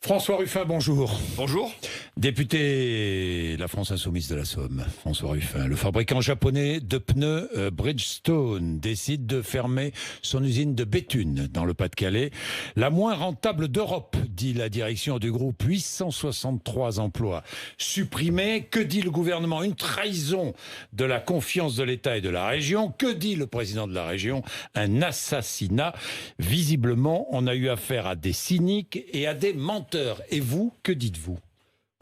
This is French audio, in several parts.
François Ruffin, bonjour. Bonjour. Député La France Insoumise de la Somme, François Ruffin. Le fabricant japonais de pneus Bridgestone décide de fermer son usine de Béthune dans le Pas-de-Calais. La moins rentable d'Europe, dit la direction du groupe. 863 emplois supprimés. Que dit le gouvernement? Une trahison de la confiance de l'État et de la région. Que dit le président de la région? Un assassinat. Visiblement, on a eu affaire à des cyniques et à des menteurs. Et vous, que dites-vous?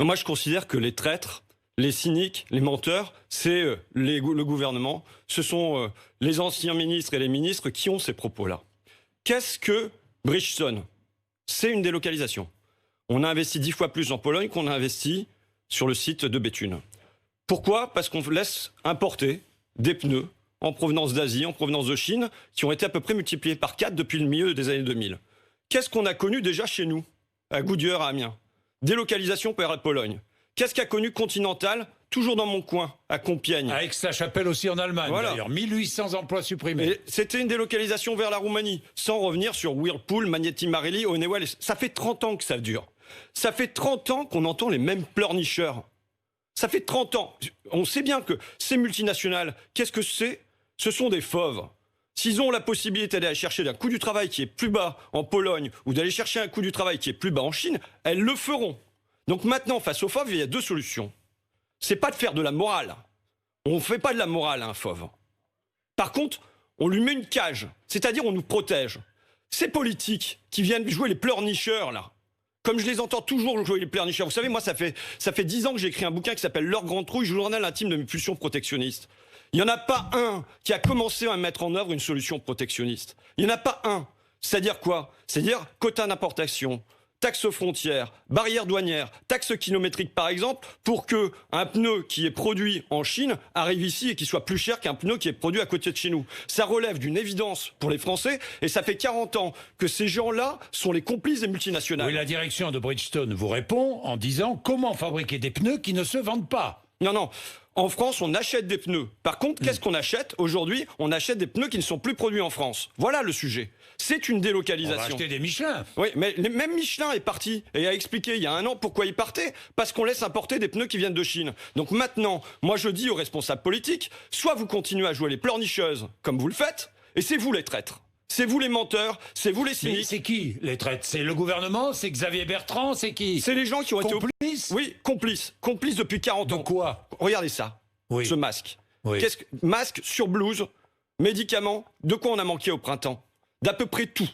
Moi, je considère que les traîtres, les cyniques, les menteurs, c'est le gouvernement. Ce sont les anciens ministres et les ministres qui ont ces propos-là. Qu'est-ce que Bridgestone? C'est une délocalisation. On a investi 10 fois plus en Pologne qu'on a investi sur le site de Béthune. Pourquoi? Parce qu'on laisse importer des pneus en provenance d'Asie, en provenance de Chine, qui ont été à peu près multipliés par 4 depuis le milieu des années 2000. Qu'est-ce qu'on a connu déjà chez nous, à Goodyear, à Amiens? Délocalisation vers la Pologne. Qu'est-ce qu'a connu Continental, toujours dans mon coin, à Compiègne? À Aix-la-Chapelle aussi en Allemagne, voilà. D'ailleurs. 1800 emplois supprimés. C'était une délocalisation vers la Roumanie, sans revenir sur Whirlpool, Magneti Marelli, Honeywell. Ça fait 30 ans que ça dure. Ça fait 30 ans qu'on entend les mêmes pleurnicheurs. Ça fait 30 ans. On sait bien que ces multinationales, qu'est-ce que c'est? Ce sont des fauves. S'ils ont la possibilité d'aller chercher un coût du travail qui est plus bas en Pologne ou d'aller chercher un coût du travail qui est plus bas en Chine, elles le feront. Donc maintenant, face aux fauves, il y a deux solutions. C'est pas de faire de la morale. On ne fait pas de la morale à un fauve. Par contre, on lui met une cage, c'est-à-dire on nous protège. Ces politiques qui viennent jouer les pleurnicheurs, là, comme je les entends toujours jouer les pleurnicheurs. Vous savez, moi, ça fait 10 ans que j'ai écrit un bouquin qui s'appelle Leur Grande Trouille, journal intime de mes pulsions protectionnistes. Il n'y en a pas un qui a commencé à mettre en œuvre une solution protectionniste. Il n'y en a pas un. C'est-à-dire quoi? C'est-à-dire quota d'importation, taxes aux frontières, barrières douanières, taxes kilométriques par exemple, pour qu'un pneu qui est produit en Chine arrive ici et qu'il soit plus cher qu'un pneu qui est produit à côté de chez nous. Ça relève d'une évidence pour les Français et ça fait 40 ans que ces gens-là sont les complices des multinationales. Oui, la direction de Bridgestone vous répond en disant comment fabriquer des pneus qui ne se vendent pas. Non. En France, on achète des pneus. Par contre, qu'est-ce qu'on achète? Aujourd'hui, on achète des pneus qui ne sont plus produits en France. Voilà le sujet. C'est une délocalisation. On va acheter des Michelin. Oui, mais même Michelin est parti et a expliqué il y a un an pourquoi il partait. Parce qu'on laisse importer des pneus qui viennent de Chine. Donc maintenant, moi je dis aux responsables politiques, soit vous continuez à jouer les pleurnicheuses comme vous le faites, et c'est vous les traîtres. C'est vous les menteurs, c'est vous les cyniques. Mais c'est qui les traîtres? C'est le gouvernement? C'est Xavier Bertrand? C'est qui? C'est les gens qui ont été complices. Oui, complices. Complices depuis 40 ans. De quoi? Regardez ça. Oui. Ce masque. Oui. Masque sur blouse, médicaments. De quoi on a manqué au printemps? D'à peu près tout.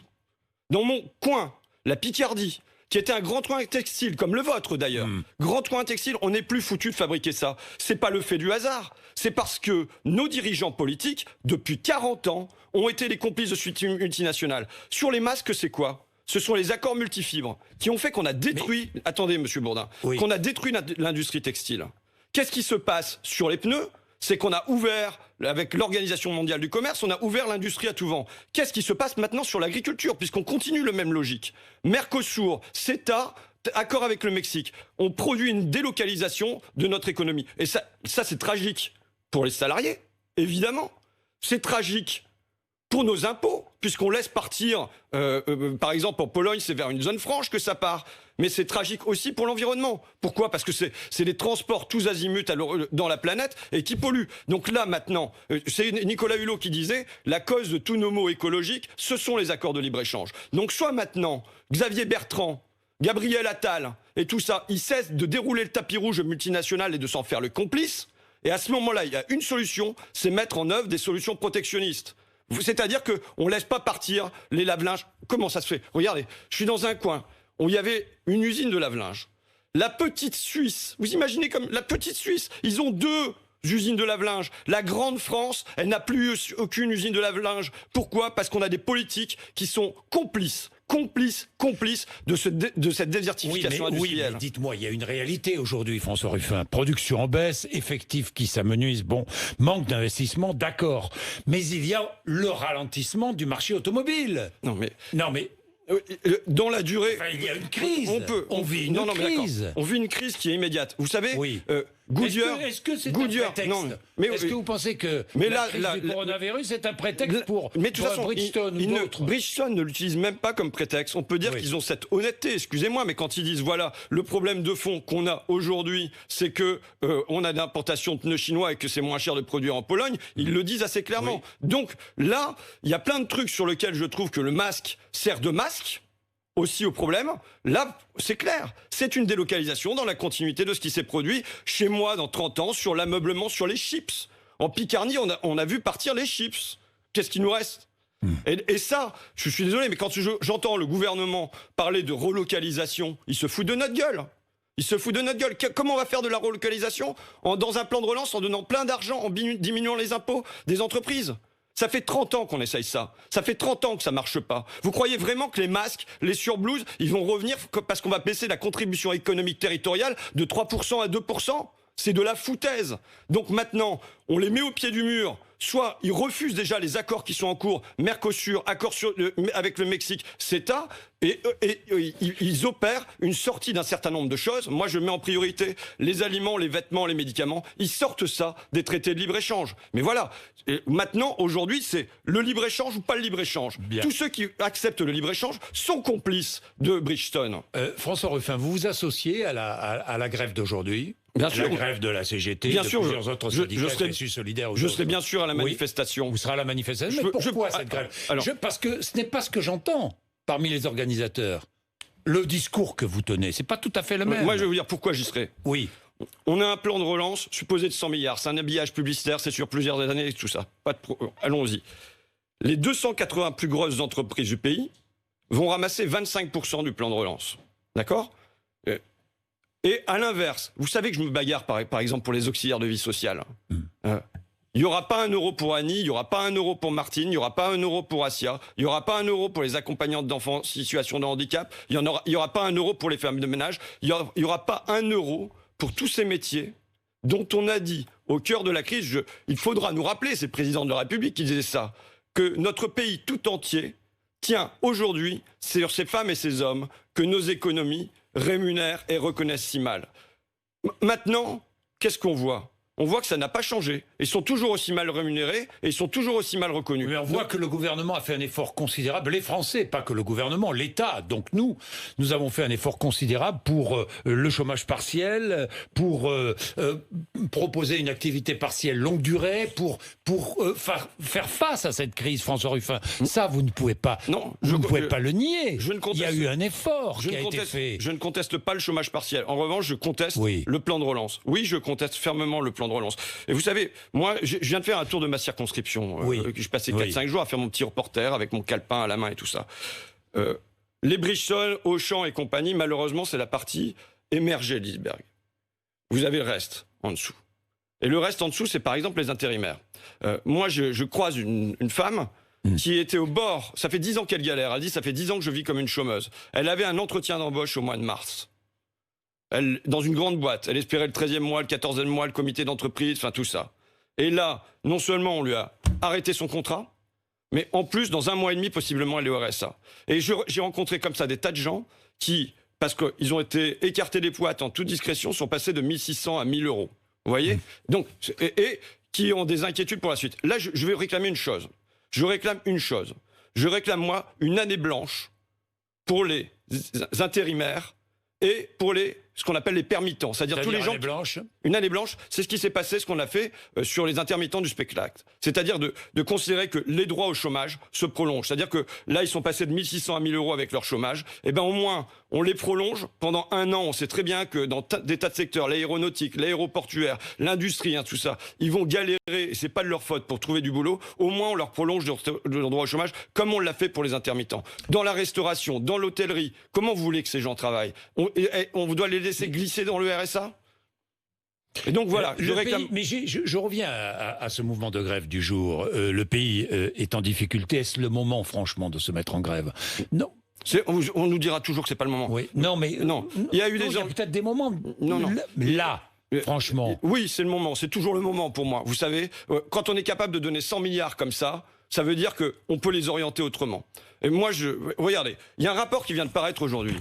Dans mon coin, la Picardie, qui était un grand coin textile, comme le vôtre d'ailleurs. Grand coin textile, on n'est plus foutu de fabriquer ça. C'est pas le fait du hasard. C'est parce que nos dirigeants politiques, depuis 40 ans, ont été les complices de suite multinationales. Sur les masques, c'est quoi? Ce sont les accords multifibres qui ont fait qu'on a détruit... Attendez, monsieur Bourdin. Oui. Qu'on a détruit l'industrie textile. Qu'est-ce qui se passe sur les pneus? C'est qu'on a ouvert, avec l'Organisation mondiale du commerce, on a ouvert l'industrie à tout vent. Qu'est-ce qui se passe maintenant sur l'agriculture, puisqu'on continue le même logique? Mercosur, CETA, accord avec le Mexique. On produit une délocalisation de notre économie. Et ça c'est tragique pour les salariés, évidemment. C'est tragique pour nos impôts, puisqu'on laisse partir, par exemple en Pologne, c'est vers une zone franche que ça part. Mais c'est tragique aussi pour l'environnement. Pourquoi? Parce que c'est des transports tous azimuts dans la planète et qui polluent. Donc là, maintenant, c'est Nicolas Hulot qui disait, la cause de tous nos maux écologiques, ce sont les accords de libre-échange. Donc soit maintenant, Xavier Bertrand, Gabriel Attal et tout ça, ils cessent de dérouler le tapis rouge multinational et de s'en faire le complice. Et à ce moment-là, il y a une solution, c'est mettre en œuvre des solutions protectionnistes. C'est-à-dire qu'on ne laisse pas partir les lave-linges. Comment ça se fait? Regardez, je suis dans un coin où il y avait une usine de lave-linge. La petite Suisse, vous imaginez comme la petite Suisse, ils ont 2 usines de lave-linge. La grande France, elle n'a plus aucune usine de lave-linge. Pourquoi? Parce qu'on a des politiques qui sont complices de cette désertification industrielle. Oui, mais dites-moi, il y a une réalité aujourd'hui, François Ruffin. Production en baisse, effectifs qui s'amenuisent, bon, manque d'investissement, d'accord. Mais il y a le ralentissement du marché automobile. Non mais dans la durée, enfin, il y a une crise. On vit une crise. On vit une crise qui est immédiate. Vous savez, oui. Goodyear. Est-ce que c'est un Goodyear, prétexte? non, mais Est-ce que vous pensez que la crise du coronavirus est un prétexte pour Bridgestone ou d'autres? Bridgestone ne l'utilise même pas comme prétexte. On peut dire qu'ils ont cette honnêteté, excusez-moi, mais quand ils disent voilà, le problème de fond qu'on a aujourd'hui, c'est que on a d'importation de pneus chinois et que c'est moins cher de produire en Pologne, ils le disent assez clairement. Donc là, il y a plein de trucs sur lesquels je trouve que le masque sert de masque aussi au problème. Là, c'est clair, c'est une délocalisation dans la continuité de ce qui s'est produit chez moi dans 30 ans sur l'ameublement, sur les chips. En Picardie, on a vu partir les chips. Qu'est-ce qu'il nous reste ? Et ça, je suis désolé, mais quand j'entends le gouvernement parler de relocalisation, il se fout de notre gueule. Il se fout de notre gueule. Comment on va faire de la relocalisation dans un plan de relance en donnant plein d'argent, en diminuant les impôts des entreprises ? Ça fait 30 ans qu'on essaye ça. Ça fait 30 ans que ça marche pas. Vous croyez vraiment que les masques, les surblouses, ils vont revenir parce qu'on va baisser la contribution économique territoriale de 3% à 2%? C'est de la foutaise. Donc maintenant, on les met au pied du mur. Soit ils refusent déjà les accords qui sont en cours, Mercosur, accord avec le Mexique, CETA, et ils opèrent une sortie d'un certain nombre de choses. Moi, je mets en priorité les aliments, les vêtements, les médicaments. Ils sortent ça des traités de libre-échange. Mais voilà, et maintenant, aujourd'hui, c'est le libre-échange ou pas le libre-échange. Tous ceux qui acceptent le libre-échange sont complices de Bridgestone. François Ruffin, vous vous associez à la grève d'aujourd'hui? Bien sûr. La grève de la CGT, bien de sûr, plusieurs autres syndicats, je suis solidaire. Je serai bien sûr à la manifestation. Vous serez à la manifestation. Mais pourquoi cette grève? Parce que ce n'est pas ce que j'entends parmi les organisateurs. Le discours que vous tenez, c'est pas tout à fait le même. Moi, je vais vous dire pourquoi j'y serai. Oui. On a un plan de relance supposé de 100 milliards. C'est un habillage publicitaire, c'est sur plusieurs années et tout ça. Allons-y. Les 280 plus grosses entreprises du pays vont ramasser 25% du plan de relance. D'accord ? Et à l'inverse, vous savez que je me bagarre par exemple pour les auxiliaires de vie sociale. Il n'y aura pas 1 euro pour Annie, il n'y aura pas 1 euro pour Martine, il n'y aura pas 1 euro pour Asia, il n'y aura pas 1 euro pour les accompagnantes d'enfants en situation de handicap, il n'y aura pas 1 euro pour les femmes de ménage, il n'y aura pas 1 euro pour tous ces métiers dont on a dit au cœur de la crise, il faudra nous rappeler, c'est le président de la République qui disait ça, que notre pays tout entier tient aujourd'hui sur ces femmes et ces hommes que nos économies rémunèrent et reconnaissent si mal. Maintenant, qu'est-ce qu'on voit ? On voit que ça n'a pas changé. Ils sont toujours aussi mal rémunérés et ils sont toujours aussi mal reconnus. Mais on voit que le gouvernement a fait un effort considérable. Les Français, pas que le gouvernement, l'État. Donc nous avons fait un effort considérable pour le chômage partiel, pour proposer une activité partielle longue durée, pour faire face à cette crise, François Ruffin. Ça, vous ne pouvez pas. Non, vous ne pouvez pas le nier. Il y a eu un effort qui a été fait. Je ne conteste pas le chômage partiel. En revanche, je conteste le plan de relance. Oui, je conteste fermement le plan de relance. Et vous savez, moi, je viens de faire un tour de ma circonscription. Je passais 4-5 jours à faire mon petit reporter avec mon calepin à la main et tout ça. Les Bridgestone, Auchan et compagnie, malheureusement, c'est la partie émergée de l'iceberg. Vous avez le reste en dessous. Et le reste en dessous, c'est par exemple les intérimaires. Moi, je croise une femme qui était au bord. Ça fait 10 ans qu'elle galère. Elle dit, ça fait 10 ans que je vis comme une chômeuse. Elle avait un entretien d'embauche au mois de mars. Dans une grande boîte. Elle espérait le 13e mois, le 14e mois, le comité d'entreprise, enfin tout ça. Et là, non seulement on lui a arrêté son contrat, mais en plus, dans 1 mois et demi, possiblement, elle est au RSA. Et j'ai rencontré comme ça des tas de gens qui, parce qu'ils ont été écartés des poids en toute discrétion, sont passés de 1600 à 1000 euros. Vous voyez ? Donc, et qui ont des inquiétudes pour la suite. Là, je vais réclamer une chose. Je réclame une chose. Je réclame, moi, une année blanche pour les intérimaires et pour ce qu'on appelle les permittents, c'est-à-dire tous les gens. Une année blanche, c'est ce qui s'est passé, ce qu'on a fait sur les intermittents du spectacle. C'est-à-dire de considérer que les droits au chômage se prolongent. C'est-à-dire que là, ils sont passés de 1600 à 1000 euros avec leur chômage. Et bien au moins, on les prolonge pendant 1 an. On sait très bien que dans des tas de secteurs, l'aéronautique, l'aéroportuaire, l'industrie, tout ça, ils vont galérer, et c'est pas de leur faute, pour trouver du boulot. Au moins, on leur prolonge leur droit au chômage, comme on l'a fait pour les intermittents. Dans la restauration, dans l'hôtellerie, comment vous voulez que ces gens travaillent ? On doit les laisser glisser dans le RSA ? Et donc voilà, je réclame. Mais je reviens à ce mouvement de grève du jour. Le pays est en difficulté. Est-ce le moment, franchement, de se mettre en grève ? Non. On nous dira toujours que c'est pas le moment. Oui. Non, mais non. Il y a eu des gens. Peut-être des moments. Non. Là. Franchement. Oui, c'est le moment. C'est toujours le moment pour moi. Vous savez, quand on est capable de donner 100 milliards comme ça veut dire qu'on peut les orienter autrement. Et moi, regardez, il y a un rapport qui vient de paraître aujourd'hui.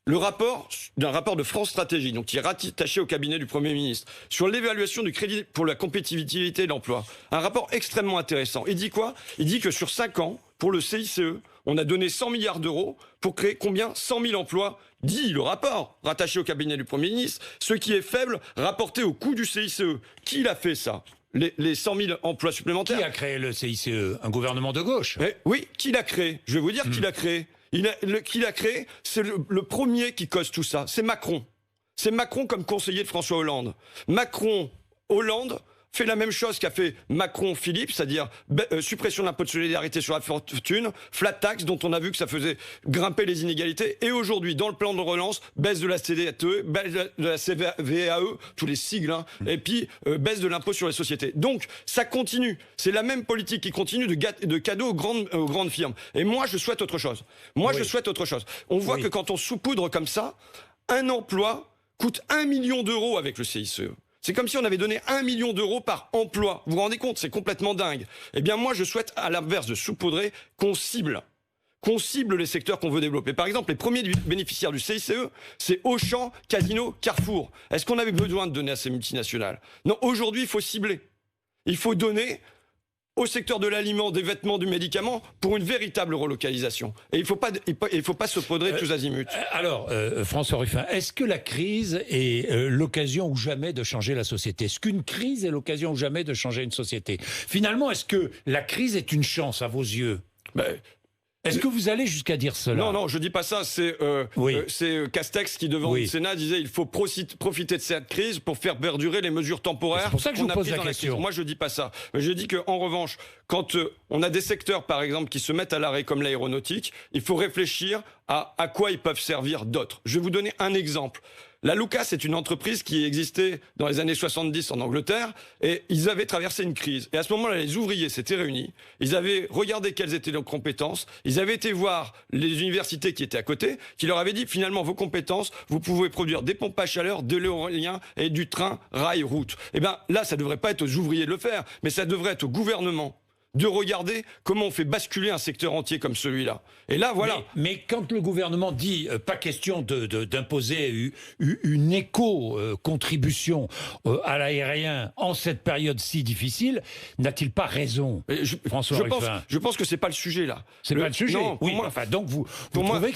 d'un rapport de France Stratégie, donc qui est rattaché au cabinet du Premier ministre, sur l'évaluation du crédit pour la compétitivité et l'emploi. Un rapport extrêmement intéressant. Il dit quoi? Il dit que sur 5 ans, pour le CICE, on a donné 100 milliards d'euros pour créer combien? 100 000 emplois, dit le rapport, rattaché au cabinet du Premier ministre, ce qui est faible rapporté au coût du CICE. Qui l'a fait ça? Les 100 000 emplois supplémentaires. Qui a créé le CICE? Un gouvernement de gauche. Oui, qui l'a créé? Je vais vous dire qui l'a créé. Qui l'a créé, c'est le premier qui cause tout ça, c'est Macron. C'est Macron comme conseiller de François Hollande. Macron-Hollande fait la même chose qu'a fait Macron-Philippe, c'est-à-dire suppression de l'impôt de solidarité sur la fortune, flat tax, dont on a vu que ça faisait grimper les inégalités, et aujourd'hui, dans le plan de relance, baisse de la CDAE, baisse de la CVAE, tous les sigles, et puis baisse de l'impôt sur les sociétés. Donc, ça continue. C'est la même politique qui continue de cadeaux aux grandes firmes. Et moi, je souhaite autre chose. Je souhaite autre chose. On voit que quand on saupoudre comme ça, un emploi coûte 1 million d'euros avec le CICE. C'est comme si on avait donné 1 million d'euros par emploi. Vous vous rendez compte? C'est complètement dingue. Eh bien, moi, je souhaite, à l'inverse de saupoudrer, qu'on cible les secteurs qu'on veut développer. Par exemple, les premiers bénéficiaires du CICE, c'est Auchan, Casino, Carrefour. Est-ce qu'on avait besoin de donner à ces multinationales? Non, aujourd'hui, il faut cibler. Il faut donner au secteur de l'aliment, des vêtements, du médicament, pour une véritable relocalisation. Et il faut pas se podrer tous azimuts. Alors, François Ruffin, est-ce que la crise est l'occasion ou jamais de changer la société? Est-ce qu'une crise est l'occasion ou jamais de changer une société? Finalement, est-ce que la crise est une chance à vos yeux? Est-ce que vous allez jusqu'à dire cela? Non, je dis pas ça. C'est Castex qui, devant le Sénat, disait il faut profiter de cette crise pour faire perdurer les mesures temporaires. C'est pour ça que je vous pose la question. Moi, je dis pas ça. Mais je dis qu'en revanche, quand on a des secteurs, par exemple, qui se mettent à l'arrêt comme l'aéronautique, il faut réfléchir à quoi ils peuvent servir d'autres. Je vais vous donner un exemple. La Lucas est une entreprise qui existait dans les années 70 en Angleterre et ils avaient traversé une crise. Et à ce moment-là, les ouvriers s'étaient réunis, ils avaient regardé quelles étaient leurs compétences, ils avaient été voir les universités qui étaient à côté, qui leur avaient dit finalement vos compétences, vous pouvez produire des pompes à chaleur, de l'éolien et du train, rail, route. Eh bien là, ça ne devrait pas être aux ouvriers de le faire, mais ça devrait être au gouvernement de regarder comment on fait basculer un secteur entier comme celui-là. Et là, voilà. Mais quand le gouvernement dit pas question d'imposer une éco-contribution à l'aérien en cette période si difficile, n'a-t-il pas raison, François Ruffin? Je pense que c'est pas le sujet là. C'est pas le sujet. Non, oui, moi, enfin, donc vous trouvez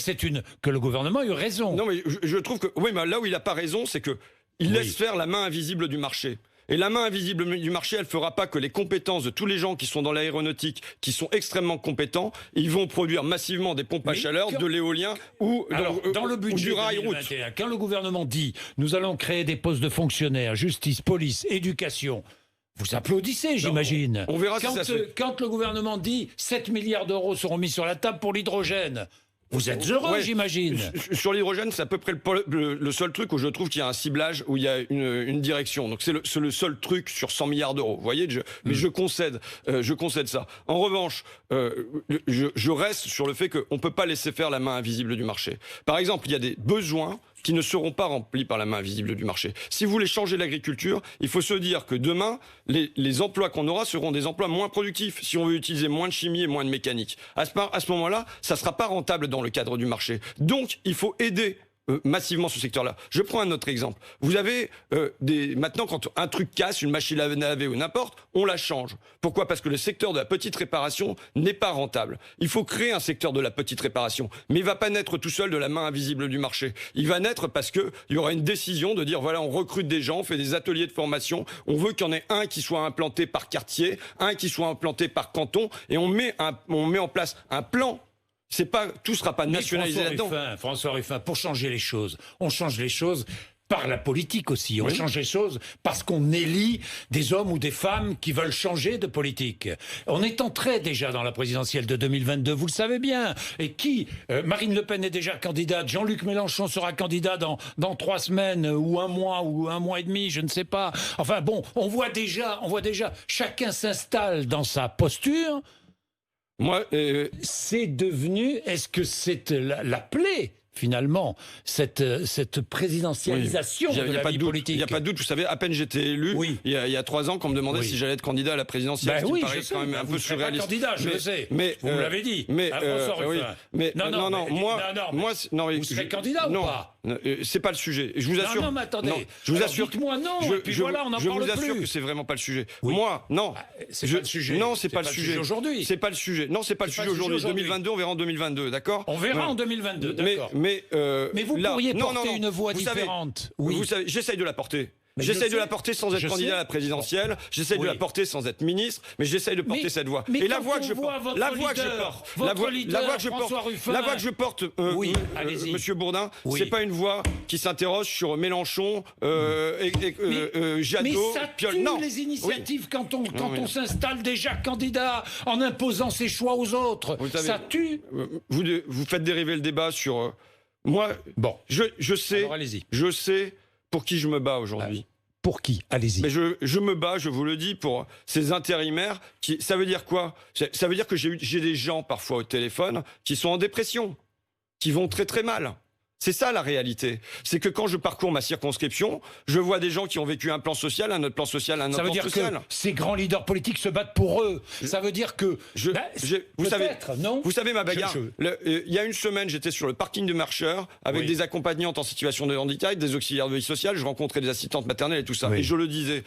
que le gouvernement a eu raison? Non, mais je trouve que oui, mais là où il a pas raison, c'est que il laisse faire la main invisible du marché. Et la main invisible du marché, elle fera pas que les compétences de tous les gens qui sont dans l'aéronautique, qui sont extrêmement compétents, ils vont produire massivement des pompes à chaleur, de l'éolien ou dans le budget du rail route. Quand le gouvernement dit nous allons créer des postes de fonctionnaires, justice, police, éducation, vous applaudissez, j'imagine. On verra si ça se fait. Quand le gouvernement dit 7 milliards d'euros seront mis sur la table pour l'hydrogène, vous êtes heureux, j'imagine. Sur l'hydrogène, c'est à peu près le seul truc où je trouve qu'il y a un ciblage, où il y a une direction. Donc c'est le seul truc sur 100 milliards d'euros. Vous voyez, mais je concède ça. En revanche, je reste sur le fait qu'on ne peut pas laisser faire la main invisible du marché. Par exemple, il y a des besoins qui ne seront pas remplis par la main invisible du marché. Si vous voulez changer l'agriculture, il faut se dire que demain, les emplois qu'on aura seront des emplois moins productifs, si on veut utiliser moins de chimie et moins de mécanique. À ce moment-là, ça ne sera pas rentable dans le cadre du marché. Donc, il faut aider massivement ce secteur-là. Je prends un autre exemple. Vous avez maintenant, quand un truc casse, une machine à laver ou n'importe, on la change. Pourquoi? Parce que le secteur de la petite réparation n'est pas rentable. Il faut créer un secteur de la petite réparation, mais il va pas naître tout seul de la main invisible du marché. Il va naître parce que il y aura une décision de dire voilà, on recrute des gens, on fait des ateliers de formation, on veut qu'il y en ait un qui soit implanté par quartier, un qui soit implanté par canton, et on met en place un plan. Tout sera pas nationalisé là-dedans. François Ruffin, pour changer les choses, on change les choses par la politique aussi. On change les choses parce qu'on élit des hommes ou des femmes qui veulent changer de politique. On est entré déjà dans la présidentielle de 2022, vous le savez bien. Et Marine Le Pen est déjà candidate, Jean-Luc Mélenchon sera candidat dans 3 semaines ou un mois et demi, je ne sais pas. Enfin bon, on voit déjà, chacun s'installe dans sa posture. C'est devenu, est-ce que c'est la plaie finalement, cette présidentialisation de la vie politique. Il n'y a pas de doute. Vous savez, à peine j'étais élu, il y a 3 ans, qu'on me demandait si j'allais être candidat à la présidentielle. Ben oui, paraît quand même un peu surréaliste. Candidat, je le sais. Mais vous me l'avez dit. Mais moi, vous serez candidat ou pas? C'est pas le sujet. Je vous assure. Non, mais attendez. Je vous assure. Dites-moi non. Et puis voilà, on en parle plus. Je vous assure que c'est vraiment pas le sujet. Moi, non. C'est pas le sujet. Non, c'est pas le sujet aujourd'hui. C'est pas le sujet. Non, c'est pas le sujet aujourd'hui. 2022, on verra en 2022, d'accord? On verra en 2022, d'accord. Mais vous pourriez porter une voix différente. Vous savez, j'essaye de la porter. J'essaye de la porter sans être candidat à la présidentielle, j'essaye de la porter sans être ministre, mais j'essaye de porter cette voix. Et la voix que je porte, la voix que je porte, Monsieur Bourdin, c'est pas une voix qui s'interroge sur Mélenchon, Jadot, mais ça tue les initiatives quand on s'installe déjà candidat en imposant ses choix aux autres. Ça tue. Vous faites dériver le débat sur moi. Bon, je sais pour qui je me bats aujourd'hui. Pour qui? Allez-y. Mais je me bats, je vous le dis, pour ces intérimaires. Ça veut dire quoi? Ça veut dire que j'ai des gens parfois au téléphone qui sont en dépression, qui vont très très mal. C'est ça la réalité. C'est que quand je parcours ma circonscription, je vois des gens qui ont vécu un plan social, un autre plan social, un autre plan social. Ça veut dire que ces grands leaders politiques se battent pour eux. Ça veut dire que... Vous savez ma bagarre. Il y a une semaine, j'étais sur le parking de Marcheurs avec des accompagnantes en situation de handicap, des auxiliaires de vie sociale, je rencontrais des assistantes maternelles et tout ça. Et je le disais,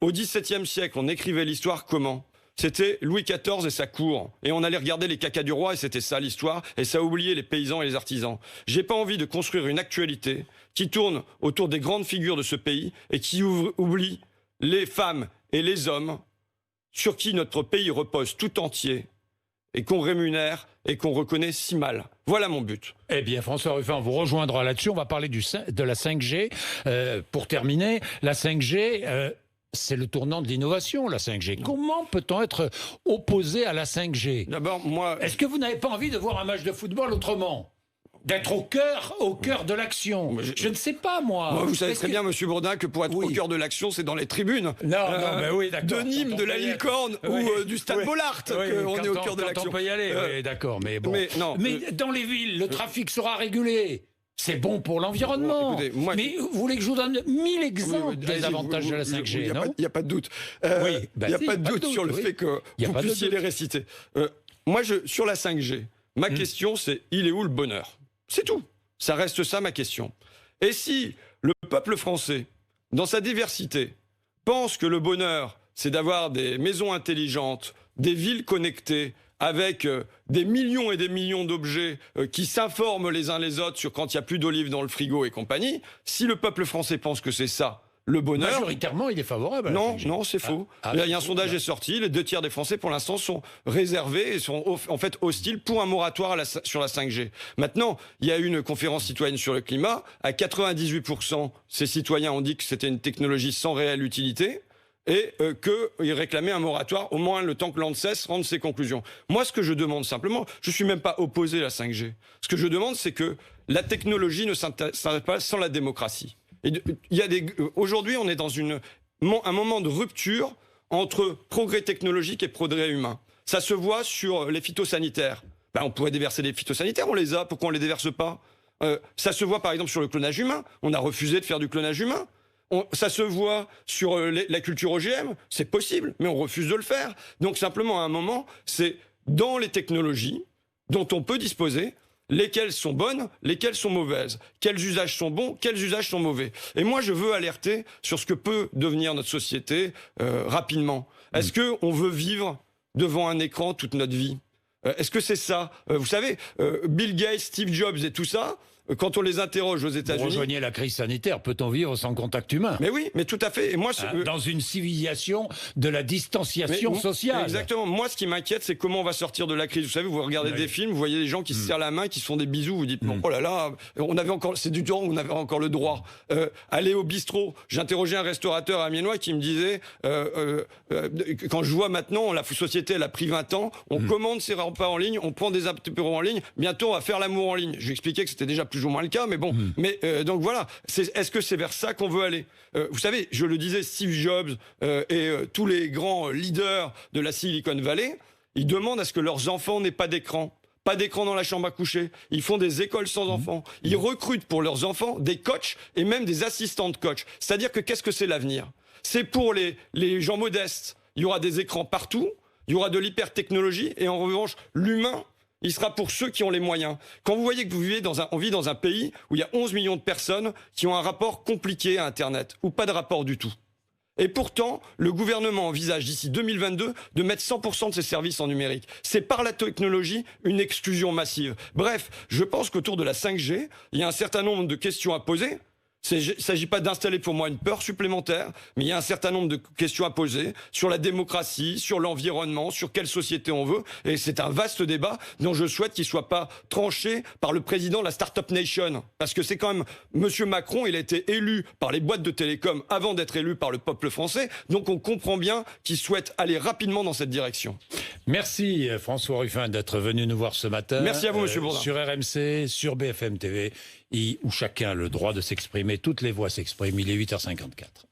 au XVIIe siècle, on écrivait l'histoire comment? C'était Louis XIV et sa cour. Et on allait regarder les cacas du roi et c'était ça l'histoire. Et ça oubliait les paysans et les artisans. J'ai pas envie de construire une actualité qui tourne autour des grandes figures de ce pays et qui oublie les femmes et les hommes sur qui notre pays repose tout entier et qu'on rémunère et qu'on reconnaît si mal. Voilà mon but. Eh bien, François Ruffin, on vous rejoindra là-dessus. On va parler de la 5G. Pour terminer, la 5G... c'est le tournant de l'innovation, la 5G. Comment peut-on être opposé à la 5G? D'abord, moi... Est-ce que vous n'avez pas envie de voir un match de football autrement? D'être au cœur de l'action. Je ne sais pas, moi. Vous savez très bien, Monsieur Bourdin, que pour être au cœur de l'action, c'est dans les tribunes. De Nîmes, de la Licorne ou du Stade Bollaert qu'on est au cœur de l'action. Quand on peut y aller, d'accord. Mais bon. Mais dans les villes, le trafic sera régulé. C'est bon pour l'environnement. Mais vous voulez que je vous donne 1000 exemples des avantages de la 5G, non? Il n'y a pas de doute. Il n'y a pas de doute sur le fait que vous puissiez les réciter. Moi, sur la 5G, ma question, c'est il est où le bonheur? C'est tout. Ça reste ça, ma question. Et si le peuple français, dans sa diversité, pense que le bonheur, c'est d'avoir des maisons intelligentes, des villes connectées, avec des millions et des millions d'objets qui s'informent les uns les autres sur quand il n'y a plus d'olives dans le frigo et compagnie, si le peuple français pense que c'est ça, le bonheur... Majoritairement, il est favorable à la 5G. Non, c'est faux. Il y a un sondage est sorti, les 2 tiers des Français, pour l'instant, sont réservés et sont en fait hostiles pour un moratoire sur la 5G. Maintenant, il y a eu une conférence citoyenne sur le climat. À 98%, ces citoyens ont dit que c'était une technologie sans réelle utilité. Et qu'ils réclamaient un moratoire, au moins le temps que l'ANSES rende ses conclusions. Moi, ce que je demande simplement, je ne suis même pas opposé à la 5G. Ce que je demande, c'est que la technologie ne s'arrête pas sans la démocratie. Aujourd'hui, on est dans un moment de rupture entre progrès technologique et progrès humain. Ça se voit sur les phytosanitaires. On pourrait déverser des phytosanitaires, on les a, pourquoi on ne les déverse pas? Ça se voit par exemple sur le clonage humain. On a refusé de faire du clonage humain. Ça se voit sur la culture OGM, c'est possible, mais on refuse de le faire. Donc simplement, à un moment, c'est dans les technologies dont on peut disposer, lesquelles sont bonnes, lesquelles sont mauvaises, quels usages sont bons, quels usages sont mauvais. Et moi, je veux alerter sur ce que peut devenir notre société rapidement. Est-ce qu'on veut vivre devant un écran toute notre vie? Est-ce que c'est ça? Vous savez, Bill Gates, Steve Jobs et tout ça, quand on les interroge aux États-Unis... Vous rejoignez la crise sanitaire, peut-on vivre sans contact humain? Mais oui, mais tout à fait. Et moi, dans une civilisation de la distanciation sociale. Exactement. Moi, ce qui m'inquiète, c'est comment on va sortir de la crise. Vous savez, vous regardez des films, vous voyez des gens qui se serrent la main, qui se font des bisous, vous dites, oh là là, c'est du temps où on avait encore le droit. Aller au bistrot. J'interrogeais un restaurateur amiénois qui me disait, quand je vois maintenant, la société, elle a pris 20 ans, on commande ses repas en ligne, on prend des apéros en ligne, bientôt on va faire l'amour en ligne. Je lui expliquais que c'était déjà plus ou moins le cas, mais bon. Donc voilà, est-ce que c'est vers ça qu'on veut aller? Vous savez, je le disais, Steve Jobs et tous les grands leaders de la Silicon Valley, ils demandent à ce que leurs enfants n'aient pas d'écran. pas d'écran dans la chambre à coucher, ils font des écoles sans enfants, ils recrutent pour leurs enfants des coachs et même des assistants de coach. C'est-à-dire que qu'est-ce que c'est l'avenir? C'est pour les gens modestes, il y aura des écrans partout, il y aura de l'hypertechnologie, et en revanche, l'humain, il sera pour ceux qui ont les moyens. Quand vous voyez que on vit dans un pays où il y a 11 millions de personnes qui ont un rapport compliqué à Internet, ou pas de rapport du tout. Et pourtant, le gouvernement envisage d'ici 2022 de mettre 100% de ses services en numérique. C'est par la technologie une exclusion massive. Bref, je pense qu'autour de la 5G, il y a un certain nombre de questions à poser. Il ne s'agit pas d'installer pour moi une peur supplémentaire, mais il y a un certain nombre de questions à poser sur la démocratie, sur l'environnement, sur quelle société on veut. Et c'est un vaste débat dont je souhaite qu'il ne soit pas tranché par le président de la Startup Nation. Parce que c'est quand même Monsieur Macron, il a été élu par les boîtes de télécom avant d'être élu par le peuple français. Donc on comprend bien qu'il souhaite aller rapidement dans cette direction. Merci François Ruffin d'être venu nous voir ce matin. Merci à vous, Monsieur Bourdin. Sur RMC, sur BFM TV, où chacun a le droit de s'exprimer, toutes les voix s'expriment. Il est 8h54.